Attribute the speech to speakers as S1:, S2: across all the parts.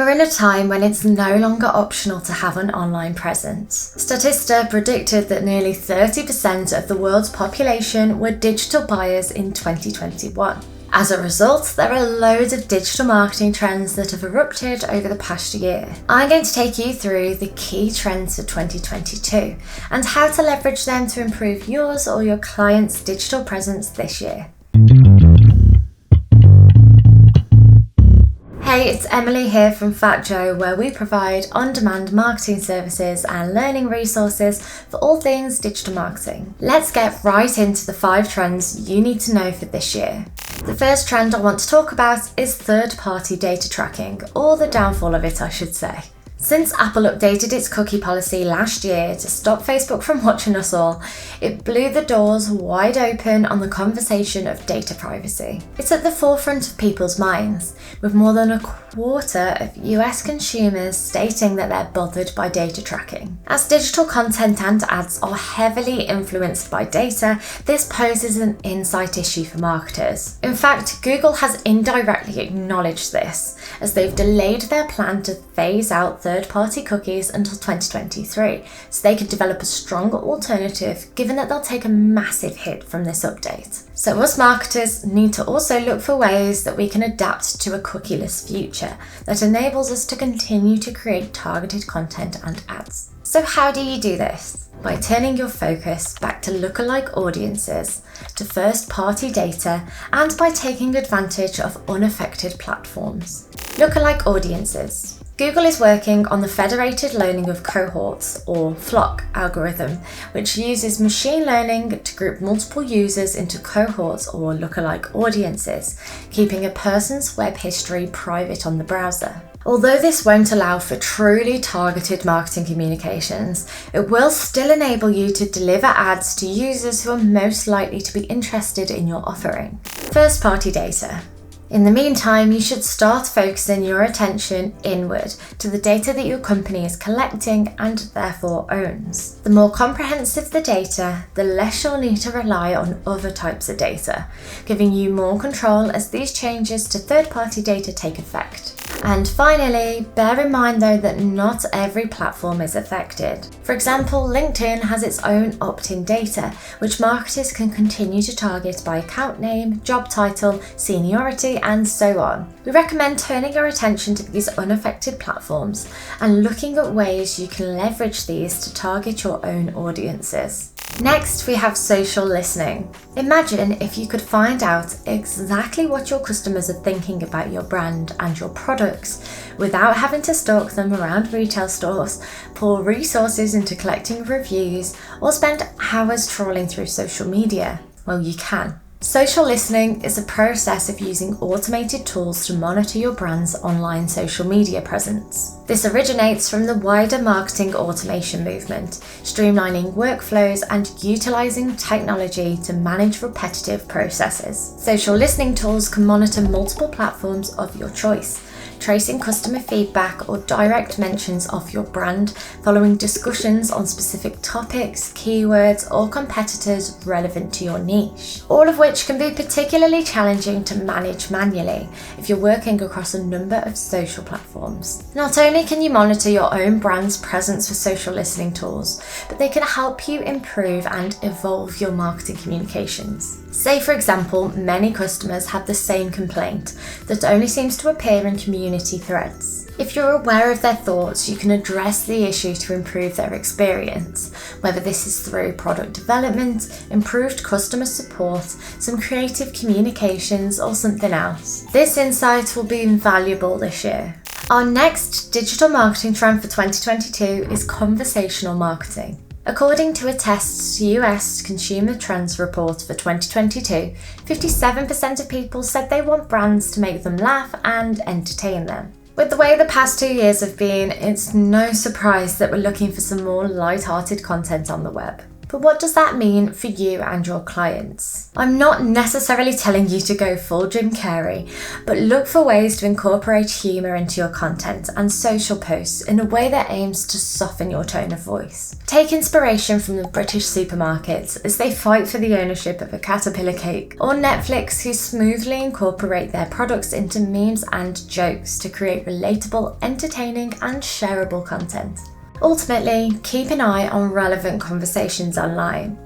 S1: We're in a time when it's no longer optional to have an online presence. Statista predicted that nearly 30% of the world's population were digital buyers in 2021. As a result, there are loads of digital marketing trends that have erupted over the past year. I'm going to take you through the key trends for 2022 and how to leverage them to improve yours or your clients' digital presence this year. Hey, it's Emily here from Fat Joe, where we provide on-demand marketing services and learning resources for all things digital marketing. Let's get right into the 5 trends you need to know for this year. The first trend I want to talk about is third-party data tracking, or the downfall of it, I should say. Since Apple updated its cookie policy last year to stop Facebook from watching us all, it blew the doors wide open on the conversation of data privacy. It's at the forefront of people's minds, with more than a quarter of US consumers stating that they're bothered by data tracking. As digital content and ads are heavily influenced by data, this poses an insight issue for marketers. In fact, Google has indirectly acknowledged this, as they've delayed their plan to phase out third-party cookies until 2023, so they could develop a stronger alternative given that they'll take a massive hit from this update. So us marketers need to also look for ways that we can adapt to a cookieless future that enables us to continue to create targeted content and ads. So how do you do this? By turning your focus back to lookalike audiences, to first-party data, and by taking advantage of unaffected platforms. Lookalike audiences. Google is working on the federated learning of cohorts, or FLoC algorithm, which uses machine learning to group multiple users into cohorts or lookalike audiences, keeping a person's web history private on the browser. Although this won't allow for truly targeted marketing communications, it will still enable you to deliver ads to users who are most likely to be interested in your offering. First-party data. In the meantime, you should start focusing your attention inward to the data that your company is collecting and therefore owns. The more comprehensive the data, the less you'll need to rely on other types of data, giving you more control as these changes to third-party data take effect. And finally, bear in mind though that not every platform is affected. For example, LinkedIn has its own opt-in data, which marketers can continue to target by account name, job title, seniority, and so on. We recommend turning your attention to these unaffected platforms and looking at ways you can leverage these to target your own audiences. Next, we have social listening. Imagine if you could find out exactly what your customers are thinking about your brand and your products without having to stalk them around retail stores, pour resources into collecting reviews, or spend hours trawling through social media. Well, you can. Social listening is a process of using automated tools to monitor your brand's online social media presence. This originates from the wider marketing automation movement, streamlining workflows and utilizing technology to manage repetitive processes. Social listening tools can monitor multiple platforms of your choice, tracing customer feedback or direct mentions of your brand following discussions on specific topics, keywords, or competitors relevant to your niche. All of which can be particularly challenging to manage manually if you're working across a number of social platforms. Not only can you monitor your own brand's presence with social listening tools, but they can help you improve and evolve your marketing communications. Say, for example, many customers have the same complaint that only seems to appear in community threads. If you're aware of their thoughts, you can address the issue to improve their experience, whether this is through product development, improved customer support, some creative communications, or something else. This insight will be invaluable this year. Our next digital marketing trend for 2022 is conversational marketing. According to a Test's US Consumer Trends report for 2022, 57% of people said they want brands to make them laugh and entertain them. With the way the past 2 years have been, it's no surprise that we're looking for some more light-hearted content on the web. But what does that mean for you and your clients? I'm not necessarily telling you to go full Jim Carrey, but look for ways to incorporate humour into your content and social posts in a way that aims to soften your tone of voice. Take inspiration from the British supermarkets as they fight for the ownership of a Caterpillar cake, or Netflix, who smoothly incorporate their products into memes and jokes to create relatable, entertaining and shareable content. Ultimately, keep an eye on relevant conversations online.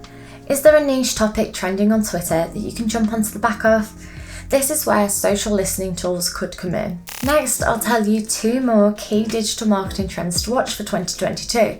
S1: Is there a niche topic trending on Twitter that you can jump onto the back of? This is where social listening tools could come in. Next, I'll tell you 2 more key digital marketing trends to watch for 2022.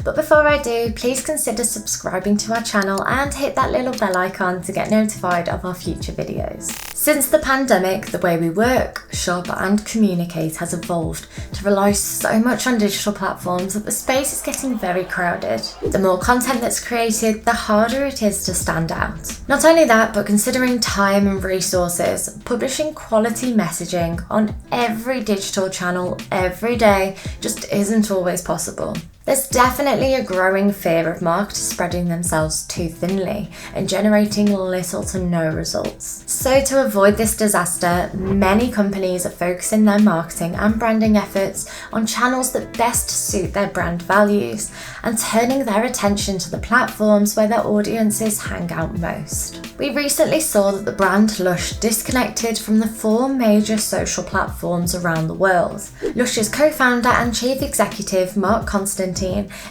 S1: But before I do, please consider subscribing to our channel and hit that little bell icon to get notified of our future videos. Since the pandemic, the way we work, shop and communicate has evolved to rely so much on digital platforms that the space is getting very crowded. The more content that's created, the harder it is to stand out. Not only that, but considering time and resources, publishing quality messaging on every digital channel every day just isn't always possible. There's definitely a growing fear of marketers spreading themselves too thinly and generating little to no results. So to avoid this disaster, many companies are focusing their marketing and branding efforts on channels that best suit their brand values and turning their attention to the platforms where their audiences hang out most. We recently saw that the brand Lush disconnected from the 4 major social platforms around the world. Lush's co-founder and chief executive, Mark Constantine,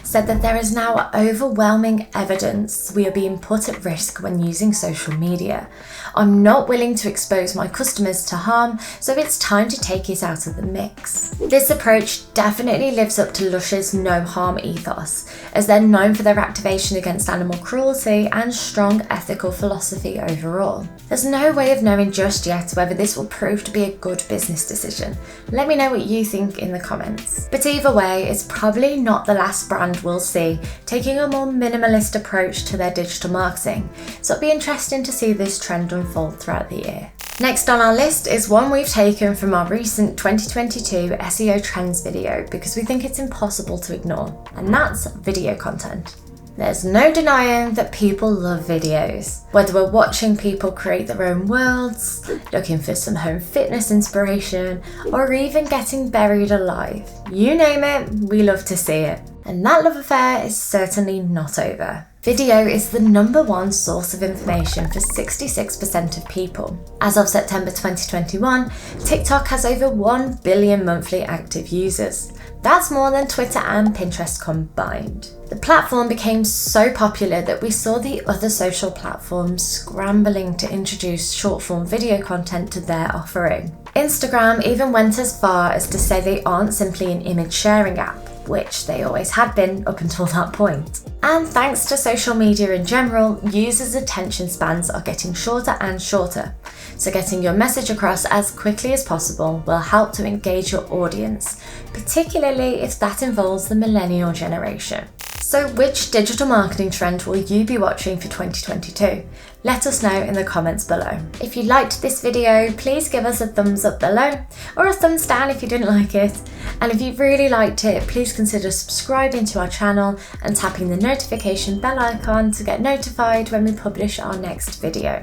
S1: said that there is now overwhelming evidence we are being put at risk when using social media. I'm not willing to expose my customers to harm, so it's time to take it out of the mix. This approach definitely lives up to Lush's no harm ethos, as they're known for their activation against animal cruelty and strong ethical philosophy overall. There's no way of knowing just yet whether this will prove to be a good business decision. Let me know what you think in the comments. But either way, it's probably not the last brand we'll see taking a more minimalist approach to their digital marketing, so it'll be interesting to see this trend unfold throughout the year. Next on our list is one we've taken from our recent 2022 SEO Trends video because we think it's impossible to ignore, and that's video content. There's no denying that people love videos. Whether we're watching people create their own worlds, looking for some home fitness inspiration, or even getting buried alive, you name it, we love to see it. And that love affair is certainly not over. Video is the #1 source of information for 66% of people. As of September 2021, TikTok has over 1 billion monthly active users. That's more than Twitter and Pinterest combined. The platform became so popular that we saw the other social platforms scrambling to introduce short-form video content to their offering. Instagram even went as far as to say they aren't simply an image sharing app, which they always had been up until that point. And thanks to social media in general, users' attention spans are getting shorter and shorter. So getting your message across as quickly as possible will help to engage your audience, particularly if that involves the millennial generation. So which digital marketing trend will you be watching for 2022? Let us know in the comments below. If you liked this video, please give us a thumbs up below, or a thumbs down if you didn't like it. And if you really liked it, please consider subscribing to our channel and tapping the notification bell icon to get notified when we publish our next video.